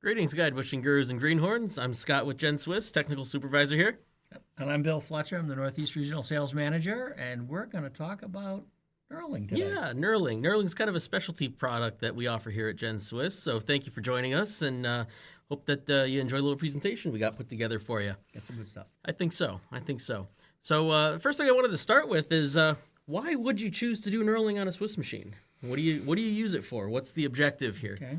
Greetings, guide wishing gurus and greenhorns. I'm Scott with GenSwiss, technical supervisor here. And I'm Bill Fletcher. I'm the Northeast Regional Sales Manager, and we're going to talk about knurling today. Yeah, Knurling. Knurling's kind of a specialty product that we offer here at GenSwiss. So thank you for joining us, and hope that you enjoy the little presentation we got put together for you. Got some good stuff. I think so. So the first thing I wanted to start with is why would you choose to do knurling on a Swiss machine? What do you use it for? What's the objective here? Okay.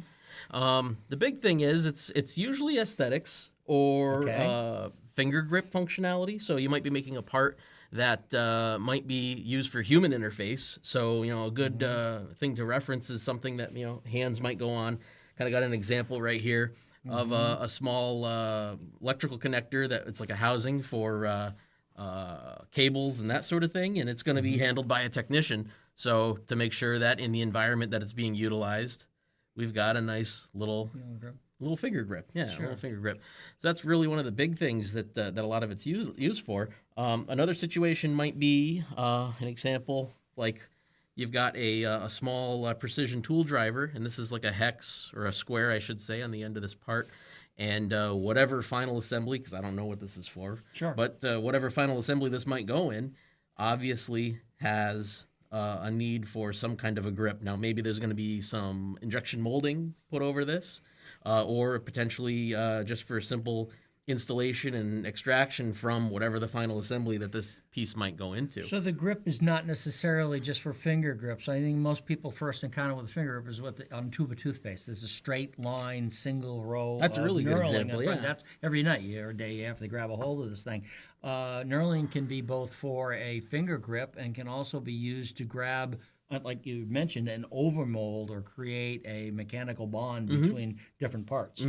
The big thing is it's usually aesthetics or finger grip functionality. So you might be making a part that might be used for human interface. So, a good thing to reference is something that, hands might go on. Kind of got an example right here of a small electrical connector that it's like a housing for cables and that sort of thing. And it's going to be handled by a technician. So to make sure that in the environment that it's being utilized, we've got a nice little finger grip. Yeah, Sure. a little finger grip. So that's really one of the big things that a lot of it's used for. Another situation might be an example like you've got a small precision tool driver, and this is like a hex or a square, I should say, on the end of this part. And whatever final assembly, because I don't know what this is for, Sure. but whatever final assembly this might go in, obviously has a need for some kind of a grip. Now, maybe there's going to be some injection molding put over this, or potentially just for simple installation and extraction from whatever the final assembly that this piece might go into. So the grip is not necessarily just for finger grips. I think most people first encounter with a finger grip is on tube of toothpaste. There's a straight line, single row. That's a really good knurling example, in front. yeah. That's every night or day you have to grab a hold of this thing. Knurling can be both for a finger grip and can also be used to grab, like you mentioned, an overmold or create a mechanical bond between different parts.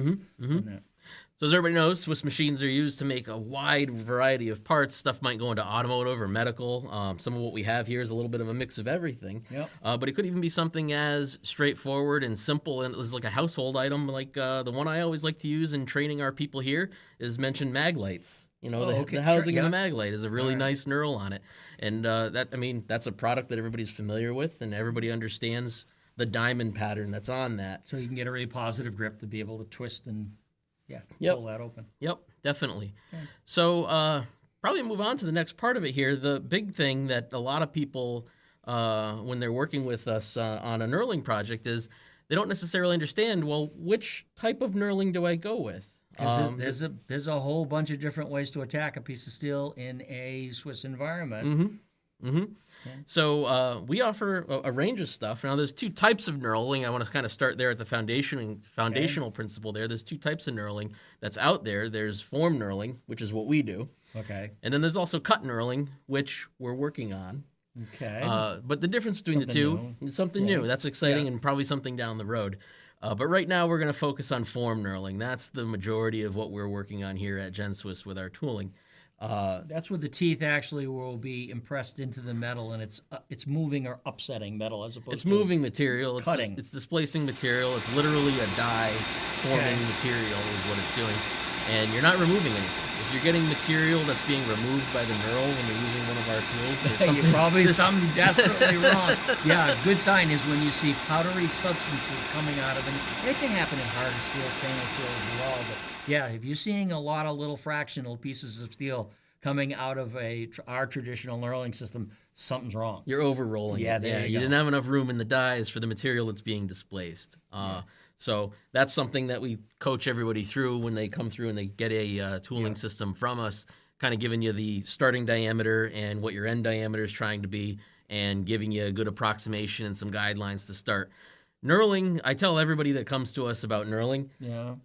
So as everybody knows, Swiss machines are used to make a wide variety of parts. Stuff might go into automotive or medical. Some of what we have here is a little bit of a mix of everything. Yep. But it could even be something as straightforward and simple and it's like a household item. Like the one I always like to use in training our people here is mentioned mag lights. The housing of the mag light is a really nice knurl on it. And that's a product that everybody's familiar with and everybody understands the diamond pattern that's on that. So you can get a really positive grip to be able to twist and pull that open. Yep, definitely. Okay. So probably move on to the next part of it here. The big thing that a lot of people, when they're working with us on a knurling project, is they don't necessarily understand, well, which type of knurling do I go with? There's a whole bunch of different ways to attack a piece of steel in a Swiss environment. So we offer a range of stuff. Now, there's two types of knurling. I want to kind of start there at the foundational principle there. There's two types of knurling that's out there. There's form knurling, which is what we do. Okay. And then there's also cut knurling, which we're working on. Okay. But the difference between the two is something new. That's exciting and probably something down the road. But right now, we're going to focus on form knurling. That's the majority of what we're working on here at GenSwiss with our tooling. That's where the teeth actually will be impressed into the metal, and it's moving or upsetting metal as opposed to moving material. It's cutting. It's displacing material. It's literally a die forming material is what it's doing, and you're not removing anything. If you're getting material that's being removed by the knurl when you're using one of our tools, you're probably something desperately wrong. Yeah, a good sign is when you see powdery substances coming out of it. It can happen in hard steel, stainless steel as well. But yeah, if you're seeing a lot of little fractional pieces of steel coming out of our traditional knurling system, something's wrong. You're over-rolling. Yeah, you didn't have enough room in the dies for the material that's being displaced. So that's something that we coach everybody through when they come through and they get a tooling system from us, kind of giving you the starting diameter and what your end diameter is trying to be and giving you a good approximation and some guidelines to start. Knurling, I tell everybody that comes to us about knurling,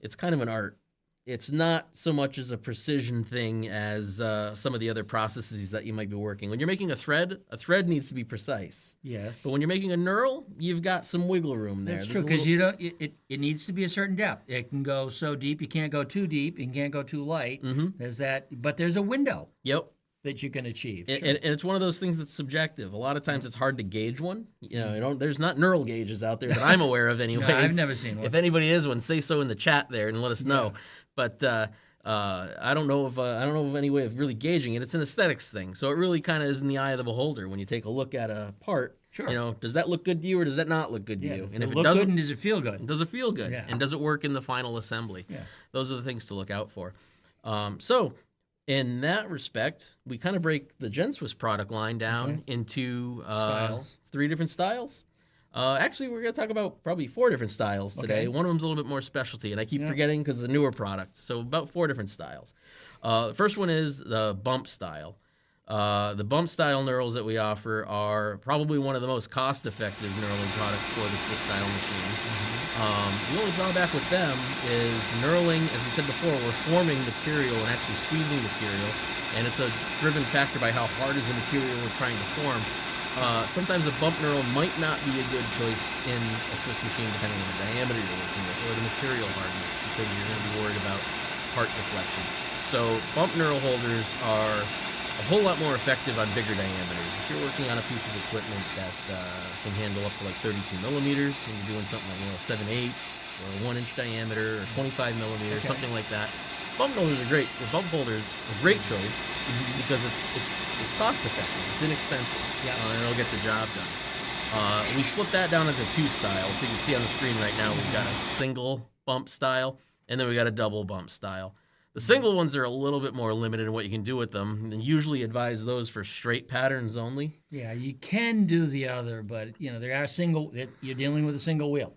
it's kind of an art. It's not so much as a precision thing as some of the other processes that you might be working. When you're making a thread needs to be precise. Yes. But when you're making a knurl, you've got some wiggle room there. That's true, because it needs to be a certain depth. It can go so deep, you can't go too deep, you can't go too light. There's that, but there's a window. Yep. That you can achieve. And it's one of those things that's subjective. A lot of times it's hard to gauge one. There's not knurl gauges out there that I'm aware of anyways. No, I've never seen one. If anybody is one, say so in the chat there and let us know. But I don't know of any way of really gauging it. It's an aesthetics thing. So it really kind of is in the eye of the beholder when you take a look at a part. Sure. You know, does that look good to you or does that not look good to you? Does And it if it look doesn't, good and does it feel good? does it feel good? Yeah. And does it work in the final assembly? Yeah. Those are the things to look out for. So in that respect, we kind of break the GenSwiss product line down into Styles. 3 different styles. Actually, we're going to talk about probably 4 different styles today. Okay. One of them's a little bit more specialty, and I keep forgetting because it's a newer product. So about 4 different styles. The first one is the bump style. The bump style knurls that we offer are probably one of the most cost-effective knurling products for the Swiss style machines. The only drawback with them is knurling, as we said before, we're forming material and actually squeezing material, and it's a driven factor by how hard is the material we're trying to form. Sometimes a bump knurl might not be a good choice in a Swiss machine depending on the diameter you're working with or the material hardness because you're going to be worried about part deflection. So bump knurl holders are a whole lot more effective on bigger diameters. If you're working on a piece of equipment that can handle up to like 32 millimeters and you're doing something like 7/8 or a 1 inch diameter or 25 millimeters, something like that, bump holders are great. The bump holders are a great choice because it's cost effective, it's inexpensive, and it'll get the job done. We split that down into 2 styles. So you can see on the screen right now we've got a single bump style and then we got a double bump style. The single ones are a little bit more limited in what you can do with them, and usually advise those for straight patterns only. Yeah, you can do the other, but there are single. You're dealing with a single wheel,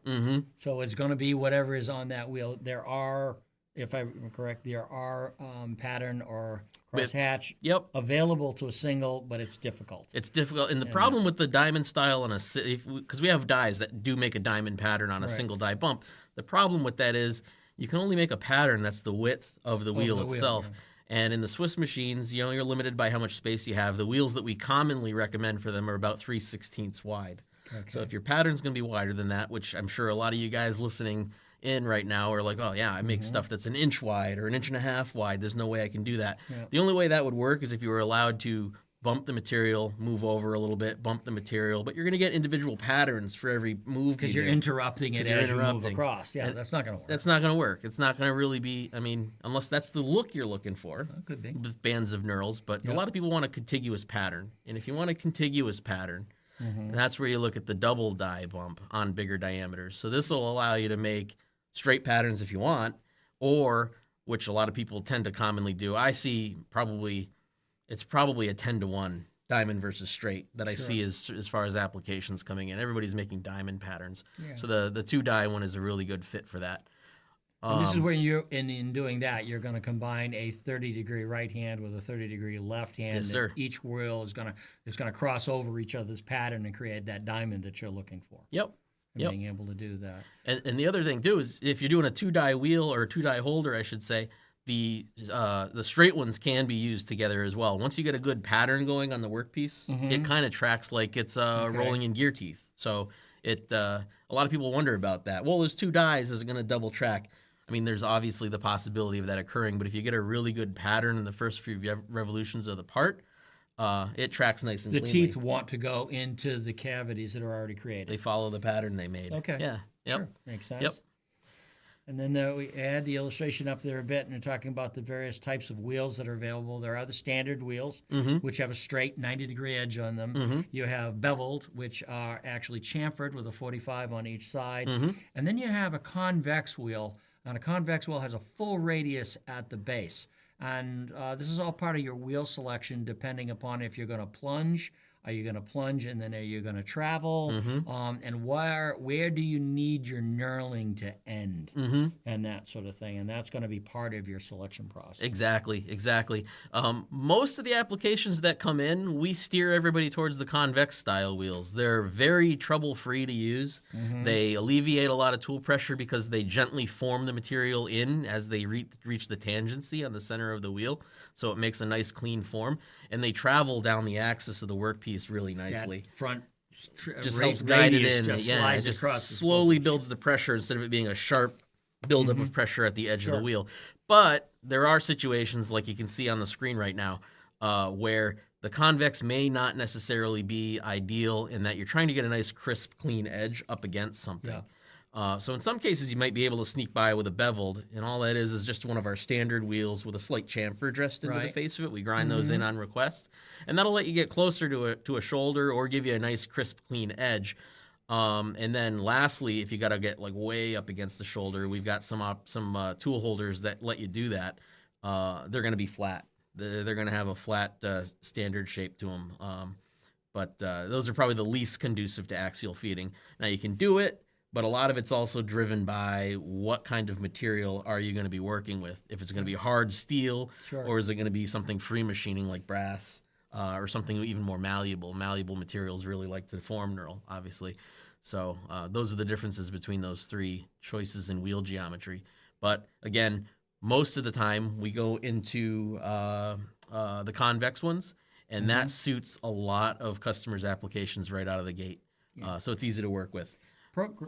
so it's going to be whatever is on that wheel. There are, if I'm correct, there are pattern or crosshatch available to a single, but it's difficult. It's difficult, and the problem with the diamond style on because we have dies that do make a diamond pattern on a single die bump. The problem with that is you can only make a pattern that's the width of the wheel itself. And in the Swiss machines, you're limited by how much space you have. The wheels that we commonly recommend for them are about 3/16 wide. Okay. So if your pattern's going to be wider than that, which I'm sure a lot of you guys listening in right now are like, oh yeah, I make stuff that's 1 inch wide or 1.5 inches wide. There's no way I can do that. Yeah. The only way that would work is if you were allowed to bump the material, move over a little bit, bump the material, but you're going to get individual patterns for every move because you're interrupting it as you move across. Yeah, that's not going to work. That's not going to work. It's not going to really be, unless that's the look you're looking for. Could be. With bands of knurls, but a lot of people want a contiguous pattern. And if you want a contiguous pattern, that's where you look at the double die bump on bigger diameters. So this will allow you to make straight patterns if you want, or, which a lot of people tend to commonly do, I see it's probably a 10-to-1 diamond versus straight that I see as far as applications coming in. Everybody's making diamond patterns. Yeah. So the 2-die one is a really good fit for that. And this is where you're in doing that, you're going to combine a 30-degree right hand with a 30-degree left hand. Yes, sir. Each wheel is going to cross over each other's pattern and create that diamond that you're looking for. Yep. And being able to do that. And the other thing too is if you're doing a 2-die wheel or a 2-die holder, I should say, the straight ones can be used together as well. Once you get a good pattern going on the workpiece, it kind of tracks like it's rolling in gear teeth. So a lot of people wonder about that. Well, there's 2 dies, is it going to double track? There's obviously the possibility of that occurring, but if you get a really good pattern in the first few revolutions of the part, it tracks nice and cleanly. The teeth want to go into the cavities that are already created. They follow the pattern they made. Okay. Yeah. Yep. Sure. Makes sense. Yep. And then we add the illustration up there a bit, and we're talking about the various types of wheels that are available. There are the standard wheels, which have a straight 90-degree edge on them. You have beveled, which are actually chamfered with a 45 on each side. And then you have a convex wheel, and a convex wheel has a full radius at the base. And this is all part of your wheel selection, depending upon if you're going to plunge. Are you going to plunge and then are you going to travel? And where do you need your knurling to end? And that sort of thing. And that's going to be part of your selection process. Exactly. Most of the applications that come in, we steer everybody towards the convex style wheels. They're very trouble-free to use. They alleviate a lot of tool pressure because they gently form the material in as they reach the tangency on the center of the wheel. So it makes a nice clean form. And they travel down the axis of the workpiece really nicely. That front just helps guide it in. It just slowly builds the pressure instead of it being a sharp buildup of pressure at the edge of the wheel. But there are situations, like you can see on the screen right now, where the convex may not necessarily be ideal in that you're trying to get a nice, crisp, clean edge up against something. So in some cases, you might be able to sneak by with a beveled, and all that is just one of our standard wheels with a slight chamfer dressed into the face of it. We grind those in on request, and that'll let you get closer to a shoulder or give you a nice, crisp, clean edge. And then lastly, if you got to get like way up against the shoulder, we've got some tool holders that let you do that. They're going to be flat. They're going to have a flat standard shape to them. But those are probably the least conducive to axial feeding. Now you can do it, but a lot of it's also driven by what kind of material are you going to be working with. If it's going to be hard steel, or is it going to be something free machining like brass, or something even more malleable. Malleable materials really like to deform knurl, obviously. So those are the differences between those three choices in wheel geometry. But again, most of the time we go into the convex ones, and that suits a lot of customers' applications right out of the gate. So it's easy to work with.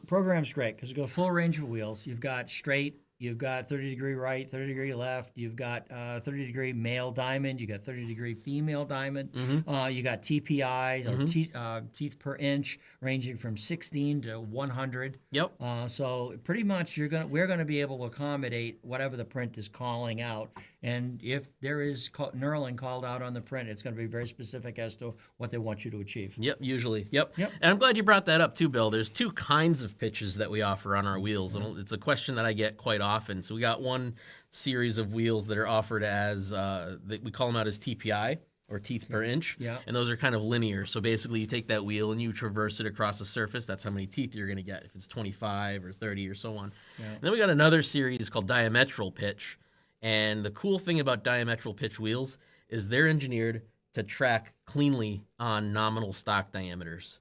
Program's great because you go full range of wheels. You've got straight, you've got 30-degree right, 30-degree left, you've got 30-degree male diamond, you got 30-degree female diamond, you got TPIs, or teeth per inch, ranging from 16 to 100. Yep. So pretty much we're gonna be able to accommodate whatever the print is calling out. And if there is knurling called out on the print, it's going to be very specific as to what they want you to achieve. Yep, usually. Yep. And I'm glad you brought that up too, Bill. There's two kinds of pitches that we offer on our wheels, and it's a question that I get quite often. So we got one series of wheels that are offered as, we call them out as TPI, or teeth per inch. And those are kind of linear. So basically you take that wheel and you traverse it across a surface. That's how many teeth you're going to get, if it's 25 or 30 or so on. And then we got another series called diametral pitch. And the cool thing about diametral pitch wheels is they're engineered to track cleanly on nominal stock diameters.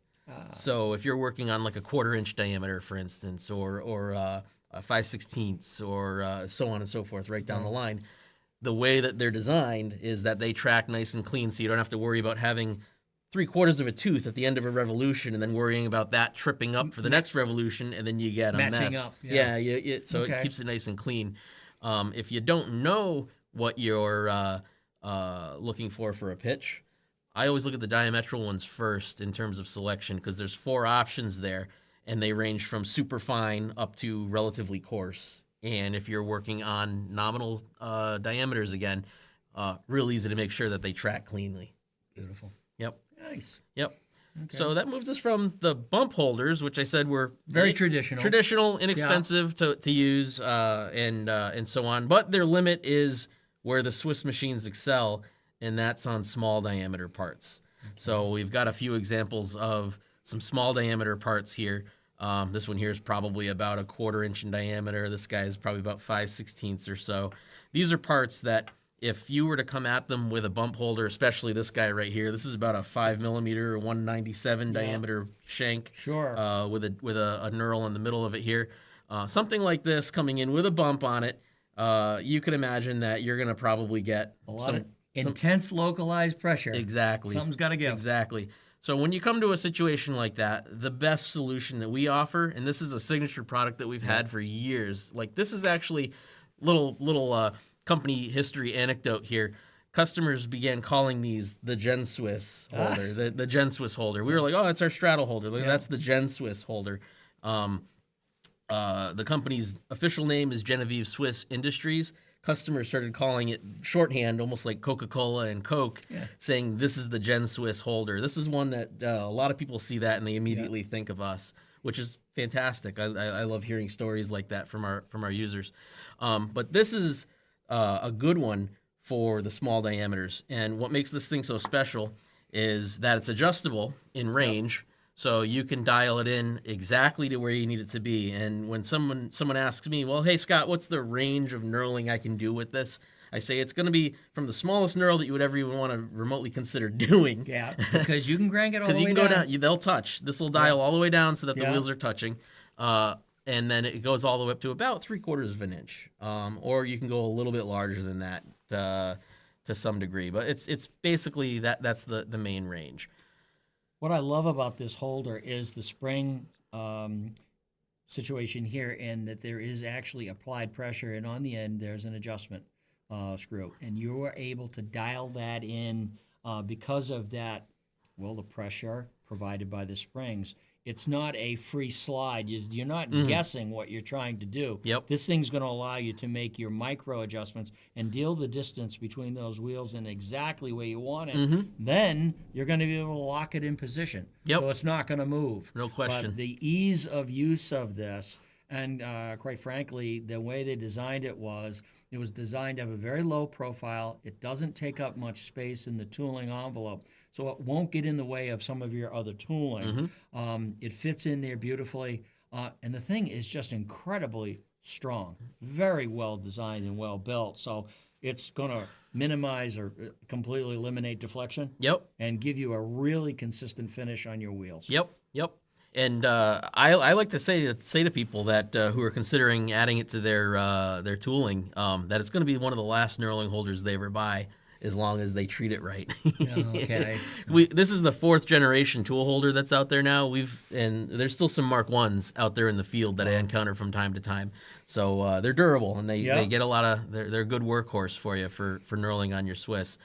So if you're working on like a 1/4 inch diameter, for instance, or a 5/16, or so on and so forth, right down the line, the way that they're designed is that they track nice and clean, so you don't have to worry about having 3/4 of a tooth at the end of a revolution and then worrying about that tripping up for the next revolution, and then you get a matching mess. Up. So it keeps it nice and clean. If you don't know what you're looking for a pitch, I always look at the diametral ones first in terms of selection, because there's 4 options there, and they range from super fine up to relatively coarse. And if you're working on nominal diameters again, real easy to make sure that they track cleanly. Beautiful. Yep. Nice. Yep. Okay. So that moves us from the bump holders, which I said were very traditional, inexpensive to use, and so on. But their limit is where the Swiss machines excel, and that's on small diameter parts. So we've got a few examples of some small diameter parts here. This one here is probably about a 1/4 inch in diameter. This guy is probably about 5/16 or so. These are parts that, if you were to come at them with a bump holder, especially this guy right here, this is about a 5mm or 197 diameter shank. With a knurl in the middle of it here. Something like this coming in with a bump on it, you can imagine that you're going to probably get some intense localized pressure. Exactly. Something's got to give. Exactly. So when you come to a situation like that, the best solution that we offer, and this is a signature product that we've had for years, like this is actually little company history anecdote here. Customers began calling these the GenSwiss holder, the GenSwiss holder. We were like, oh, that's our straddle holder. That's the GenSwiss holder. The company's official name is Genevieve Swiss Industries. Customers started calling it shorthand, almost like Coca-Cola and Coke, saying this is the GenSwiss holder. This is one that a lot of people see that and they immediately think of us, which is fantastic. I love hearing stories like that from our users. But this is a good one for the small diameters. And what makes this thing so special is that it's adjustable in range. So you can dial it in exactly to where you need it to be. And when someone asks me, well, hey, Scott, what's the range of knurling I can do with this? I say it's going to be from the smallest knurl that you would ever even want to remotely consider doing. Yeah, because you can crank it all the way down. Because you can go down. They'll touch. This will dial all the way down so that the wheels are touching. And then it goes all the way up to about 3/4 of an inch. Or you can go a little bit larger than that to some degree. But it's basically that's the main range. What I love about this holder is the spring situation here, and that there is actually applied pressure, and on the end there's an adjustment screw, and you are able to dial that in because of that. Well, the pressure provided by the springs it's not a free slide. You're not guessing what you're trying to do. Yep. This thing's going to allow you to make your micro adjustments and deal the distance between those wheels in exactly where you want it. Then you're going to be able to lock it in position. Yep. So it's not going to move. No question. But the ease of use of this, and quite frankly, the way they designed it was designed to have a very low profile. It doesn't take up much space in the tooling envelope, so it won't get in the way of some of your other tooling. It fits in there beautifully, and the thing is just incredibly strong, very well designed and well built. So it's going to minimize or completely eliminate deflection. Yep. And give you a really consistent finish on your wheels. Yep. And I like to say to people that who are considering adding it to their tooling that it's going to be one of the last knurling holders they ever buy, as long as they treat it right. Okay. This is the 4th generation tool holder that's out there now. And there's still some Mark 1s out there in the field that I encounter from time to time. So they're durable, and they get a lot of they're a good workhorse for you for knurling on your Swiss.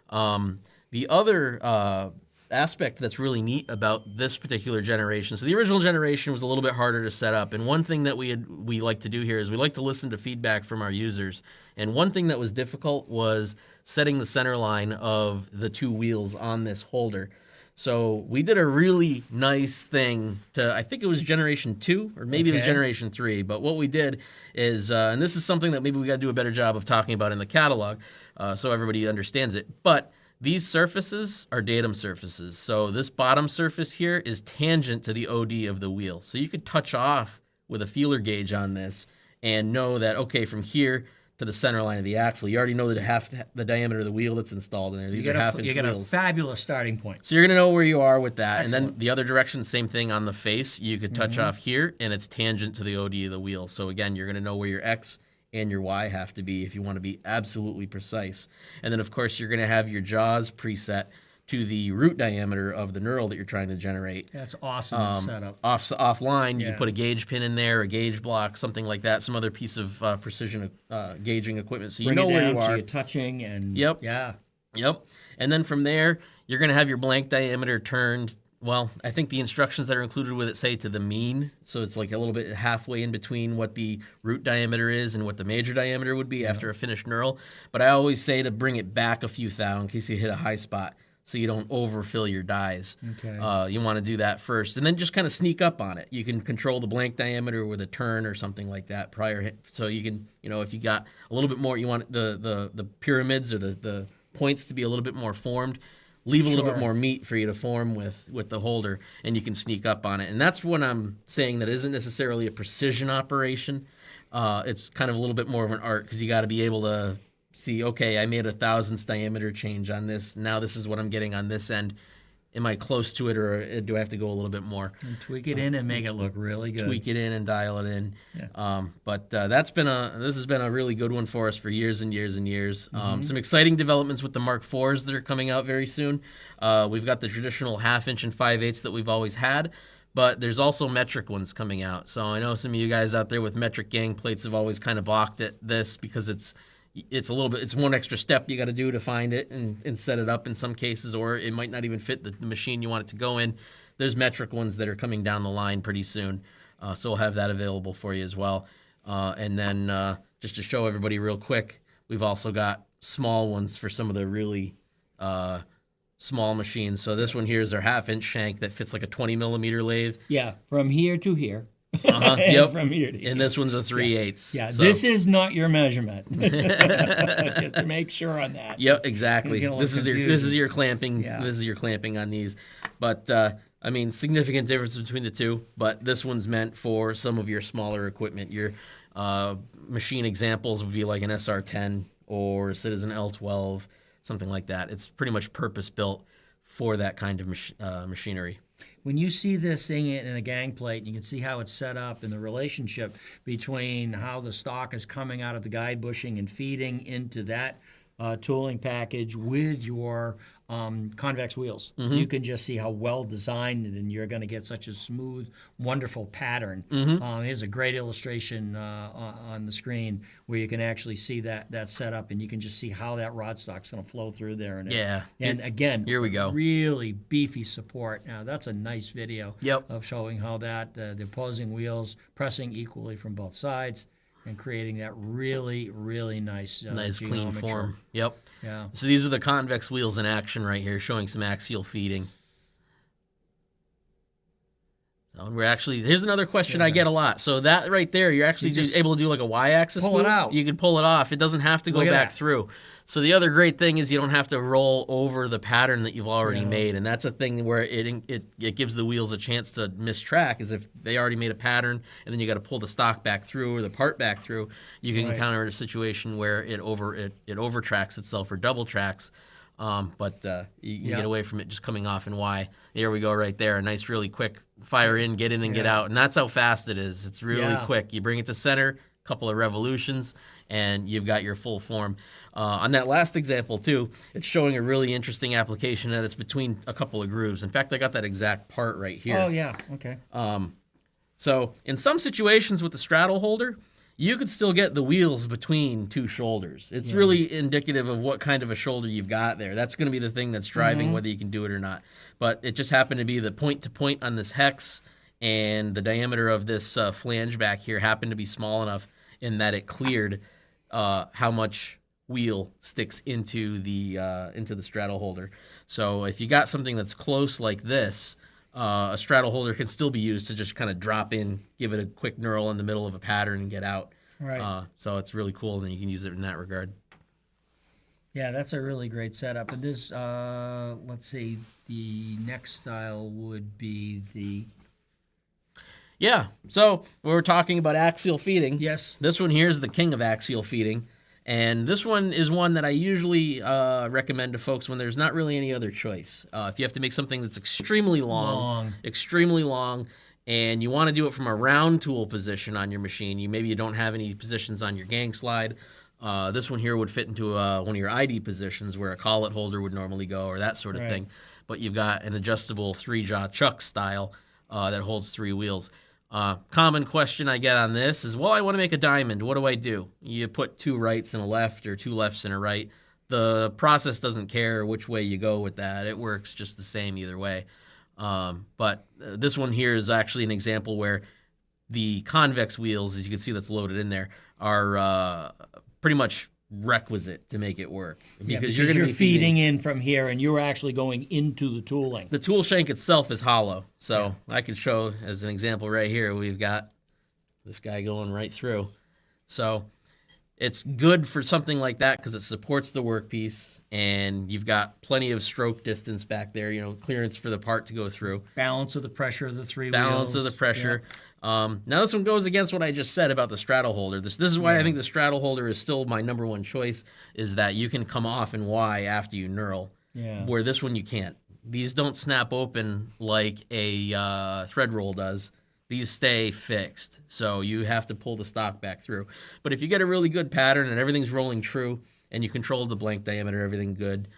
The other aspect that's really neat about this particular generation. So the original generation was a little bit harder to set up, and one thing that we like to do here is we like to listen to feedback from our users. And one thing that was difficult was setting the center line of the 2 wheels on this holder. So we did a really nice thing to, I think it was generation 2 or maybe it was generation 3. But what we did is, and this is something that maybe we got to do a better job of talking about in the catalog, so everybody understands it. But these surfaces are datum surfaces. So this bottom surface here is tangent to the OD of the wheel. So you could touch off with a feeler gauge on this and know that, okay, from here to the center line of the axle, you already know that the diameter of the wheel that's installed in there. These are half-inch wheels. You got a fabulous starting point. So you're going to know where you are with that. Excellent. And then the other direction, same thing on the face. You could touch off here, and it's tangent to the OD of the wheel. So again, you're going to know where your X and your Y have to be if you want to be absolutely precise. And then, of course, you're going to have your jaws preset to the root diameter of the knurl that you're trying to generate. That's awesome setup. Offline, you can put a gauge pin in there, a gauge block, something like that, some other piece of precision gauging equipment, so you know where you are. So you're touching and Yep. And then from there, you're going to have your blank diameter turned. Well, I think the instructions that are included with it say to the mean, so it's like a little bit halfway in between what the root diameter is and what the major diameter would be after a finished knurl. But I always say to bring it back a few thou in case you hit a high spot, so you don't overfill your dies. Okay. You want to do that first, and then just kind of sneak up on it. You can control the blank diameter with a turn or something like that prior. So you can, if you got a little bit more, you want the pyramids or the points to be a little bit more formed. Leave a little bit more meat for you to form with the holder, and you can sneak up on it. And that's what I'm saying that isn't necessarily a precision operation. It's kind of a little bit more of an art, because you got to be able to see, okay, I made a thousandths diameter change on this. Now this is what I'm getting on this end. Am I close to it, or do I have to go a little bit more? And tweak it in and make it look really good. Tweak it in and dial it in. Yeah. But this has been a really good one for us for years and years and years. Some exciting developments with the Mark IVs that are coming out very soon. We've got the traditional 1/2 inch and 5/8 that we've always had, but there's also metric ones coming out. So I know some of you guys out there with metric gang plates have always kind of balked at this, because it's one extra step you got to do to find it and set it up in some cases, or it might not even fit the machine you want it to go in. There's metric ones that are coming down the line pretty soon, so we'll have that available for you as well. And then just to show everybody real quick, we've also got small ones for some of the really small machines. So this one here is our 1/2 inch shank that fits like a 20 millimeter lathe. Yeah, from here to here. Yep. From here to here. And this one's a 3/8. Yeah, so. This is not your measurement. Just to make sure on that. Yep, exactly. This is your clamping. Yeah. This is your clamping on these. But I mean, significant difference between the two. But this one's meant for some of your smaller equipment. Your machine examples would be like an SR10 or a Citizen L12, something like that. It's pretty much purpose built for that kind of machinery. When you see this thing in a gang plate, you can see how it's set up and the relationship between how the stock is coming out of the guide bushing and feeding into that tooling package with your convex wheels. You can just see how well designed, and you're going to get such a smooth, wonderful pattern. Here's a great illustration on the screen where you can actually see that setup, and you can just see how that rod stock's going to flow through there. And again, here we go. Really beefy support. Now that's a nice video Yep. of showing how that the opposing wheels pressing equally from both sides and creating that really, really nice Nice clean geometry. form. Yep. Yeah. So these are the convex wheels in action right here, showing some axial feeding. So we're actually, here's another question I get a lot. So that right there, you're actually just able to do like a y-axis pull move. it out. You can pull it off. It doesn't have to go Look at back that. through. So the other great thing is you don't have to roll over the pattern that you've already made, and that's a thing where it gives the wheels a chance to mistrack. Is if they already made a pattern and then you got to pull the stock back through or the part back through, you can encounter a situation where it overtracks itself or double tracks. But you get away from it just coming off in Y. There we go right there. A nice, really quick fire in, get in and get out. And that's how fast it is. It's really quick. You bring it to center, couple of revolutions, and you've got your full form. On that last example, too, it's showing a really interesting application that it's between a couple of grooves. In fact, I got that exact part right here. Oh, yeah. Okay. So in some situations with the straddle holder, you could still get the wheels between two shoulders. It's really indicative of what kind of a shoulder you've got there. That's going to be the thing that's driving whether you can do it or not. But it just happened to be the point-to-point on this hex, and the diameter of this flange back here happened to be small enough in that it cleared how much wheel sticks into the straddle holder. So if you got something that's close like this, a straddle holder can still be used to just kind of drop in, give it a quick knurl in the middle of a pattern and get out. Right. So it's really cool, and then you can use it in that regard. Yeah, that's a really great setup. And this, let's see, the next style would be the... Yeah, so we were talking about axial feeding. Yes. This one here is the king of axial feeding. And this one is one that I usually recommend to folks when there's not really any other choice. If you have to make something that's extremely long, and you want to do it from a round tool position on your machine, maybe you don't have any positions on your gang slide, this one here would fit into one of your ID positions where a collet holder would normally go or that sort of thing. But you've got an adjustable three-jaw chuck style that holds three wheels. Common question I get on this is, well, I want to make a diamond. What do I do? You put two rights and a left or two lefts and a right. The process doesn't care which way you go with that. It works just the same either way. But this one here is actually an example where the convex wheels, as you can see that's loaded in there, are pretty much requisite to make it work because you're going to be feeding in from here, and you're actually going into the tooling. The tool shank itself is hollow, so I can show as an example right here. We've got this guy going right through, so it's good for something like that because it supports the workpiece, and you've got plenty of stroke distance back there. Clearance for the part to go through. Balance of the pressure of the three wheels. Balance of the pressure. Yeah. Now this one goes against what I just said about the straddle holder. This is why I think the straddle holder is still my number one choice, is that you can come off in Y after you knurl, where this one you can't. These don't snap open like a thread roll does. These stay fixed, so you have to pull the stock back through. But if you get a really good pattern and everything's rolling true and you control the blank diameter, everything good,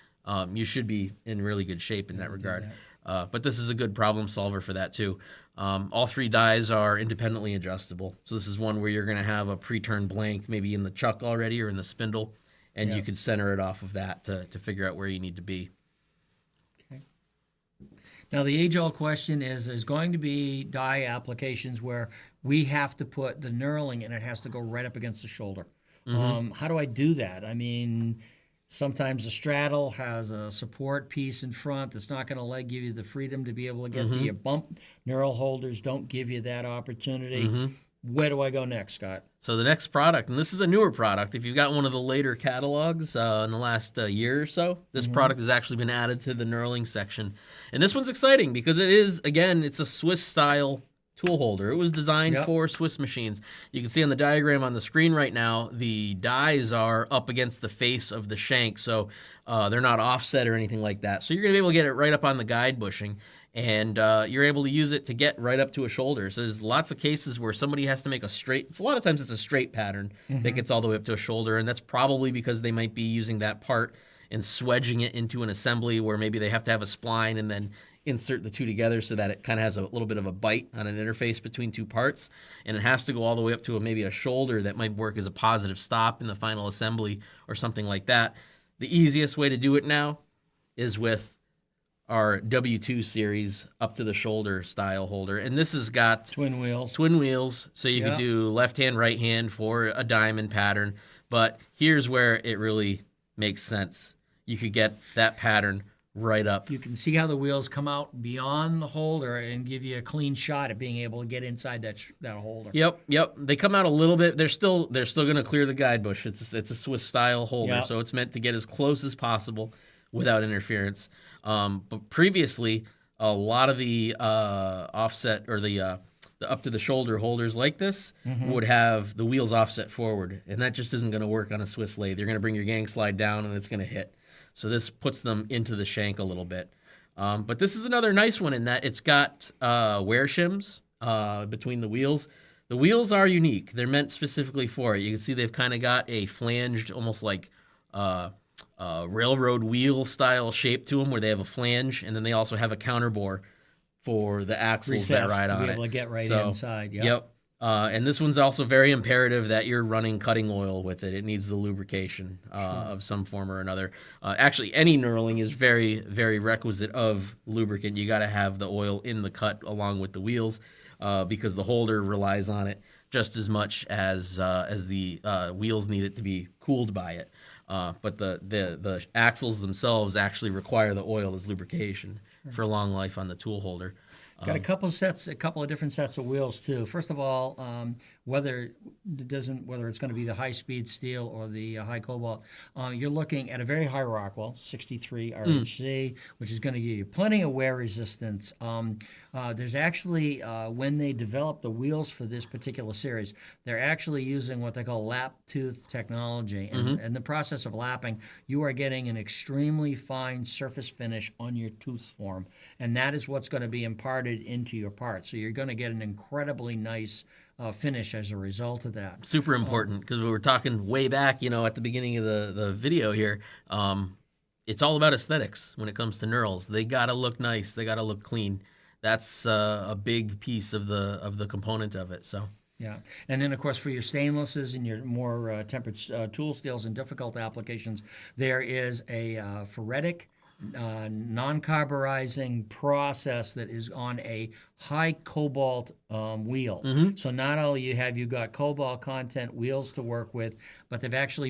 you should be in really good shape in that regard. But this is a good problem solver for that too. All three dies are independently adjustable. So this is one where you're going to have a pre-turned blank maybe in the chuck already or in the spindle, and you can center it off of that to figure out where you need to be. Okay. Now the age-old question is, there's going to be die applications where we have to put the knurling and it has to go right up against the shoulder. How do I do that? I mean, sometimes the straddle has a support piece in front that's not going to give you the freedom to be able to get the bump. Knurl holders don't give you that opportunity. Where do I go next, Scott? So the next product, and this is a newer product, if you've got one of the later catalogs in the last year or so, this product has actually been added to the knurling section. And this one's exciting because it is, again, it's a Swiss-style tool holder. It was designed for Swiss machines. You can see on the diagram on the screen right now, the dies are up against the face of the shank, so they're not offset or anything like that. So you're going to be able to get it right up on the guide bushing. and you're able to use it to get right up to a shoulder. So there's lots of cases where somebody has to make a straight. A lot of times it's a straight pattern that gets all the way up to a shoulder, and that's probably because they might be using that part and swedging it into an assembly where maybe they have to have a spline and then insert the two together so that it kind of has a little bit of a bite on an interface between two parts, and it has to go all the way up to maybe a shoulder that might work as a positive stop in the final assembly or something like that. The easiest way to do it now is with our W2 series up to the shoulder style holder, and this has got twin wheels, so you could do left hand, right hand for a diamond pattern. But here's where it really makes sense. You could get that pattern right up. You can see how the wheels come out beyond the holder and give you a clean shot at being able to get inside that holder. Yep. They come out a little bit. They're still going to clear the guide bush. It's a Swiss style holder, so it's meant to get as close as possible without interference. But previously, a lot of the offset or the up to the shoulder holders like this would have the wheels offset forward, and that just isn't going to work on a Swiss lathe. You're going to bring your gang slide down, and it's going to hit. So this puts them into the shank a little bit. But this is another nice one in that it's got wear shims between the wheels. The wheels are unique. They're meant specifically for it. You can see they've kind of got a flanged, almost like railroad wheel style shape to them, where they have a flange, and then they also have a counterbore for the axles that ride on it. To be able to get right inside. Yep. And this one's also very imperative that you're running cutting oil with it. It needs the lubrication of some form or another. Actually, any knurling is very, very requisite of lubricant. You got to have the oil in the cut along with the wheels because the holder relies on it just as much as the wheels need it to be cooled by it. But the axles themselves actually require the oil as lubrication for long life on the tool holder. Got a couple of different sets of wheels too. First of all, whether it's going to be the high-speed steel or the high cobalt, you're looking at a very high Rockwell 63 RHC, which is going to give you plenty of wear resistance. There's actually, when they develop the wheels for this particular series, they're actually using what they call lap tooth technology. And in the process of lapping, you are getting an extremely fine surface finish on your tooth form, and that is what's going to be imparted into your part. So you're going to get an incredibly nice finish as a result of that. Super important, because we were talking way back, at the beginning of the video here. It's all about aesthetics when it comes to knurls. They got to look nice. They got to look clean. That's a big piece of the component of it. So. Yeah, and then of course for your stainlesses and your more tempered tool steels and difficult applications, there is a ferritic non-carburizing process that is on a high cobalt wheel. So not only you've got cobalt content wheels to work with, but they've actually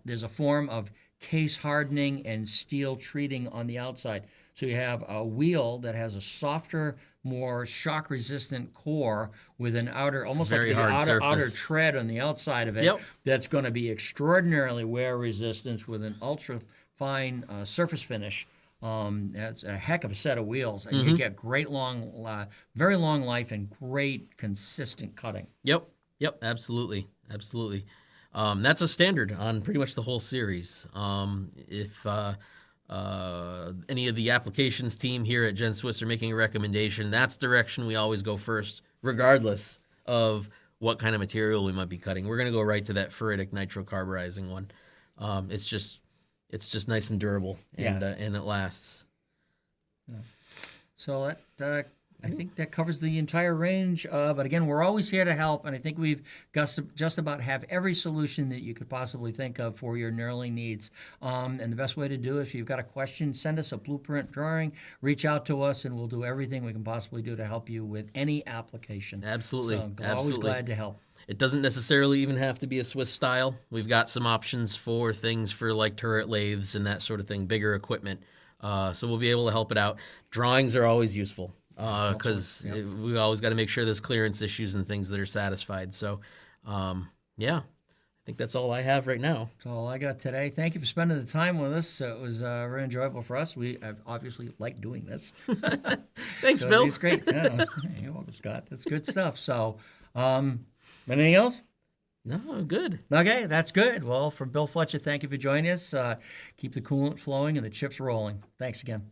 there's a form of case hardening and steel treating on the outside. So you have a wheel that has a softer, more shock-resistant core with an outer, almost very like the outer surface. tread on the outside of it. That's going to be extraordinarily wear resistant with an ultra-fine surface finish. That's a heck of a set of wheels, and you get great very long life and great consistent cutting. Yep, absolutely. That's a standard on pretty much the whole series. If any of the applications team here at GenSwiss are making a recommendation, that's the direction we always go first, regardless of what kind of material we might be cutting. We're going to go right to that ferritic nitrocarburizing one. It's just nice and durable, and it lasts. So that I think that covers the entire range. But again, we're always here to help, and I think we've just about have every solution that you could possibly think of for your knurling needs. And the best way to do it, if you've got a question, send us a blueprint drawing, reach out to us, and we'll do everything we can possibly do to help you with any application. Absolutely. So always glad to help. It doesn't necessarily even have to be a Swiss style. We've got some options for things for like turret lathes and that sort of thing, bigger equipment. So we'll be able to help it out. Drawings are always useful because we always got to make sure there's clearance issues and things that are satisfied. So, I think that's all I have right now. That's all I got today. Thank you for spending the time with us. It was very enjoyable for us. We obviously like doing this. Thanks, Bill. It's great. Yeah. You're welcome, Scott. That's good stuff. So, anything else? No, good. Okay, that's good. Well, from Bill Fletcher, thank you for joining us. Keep the coolant flowing and the chips rolling. Thanks again.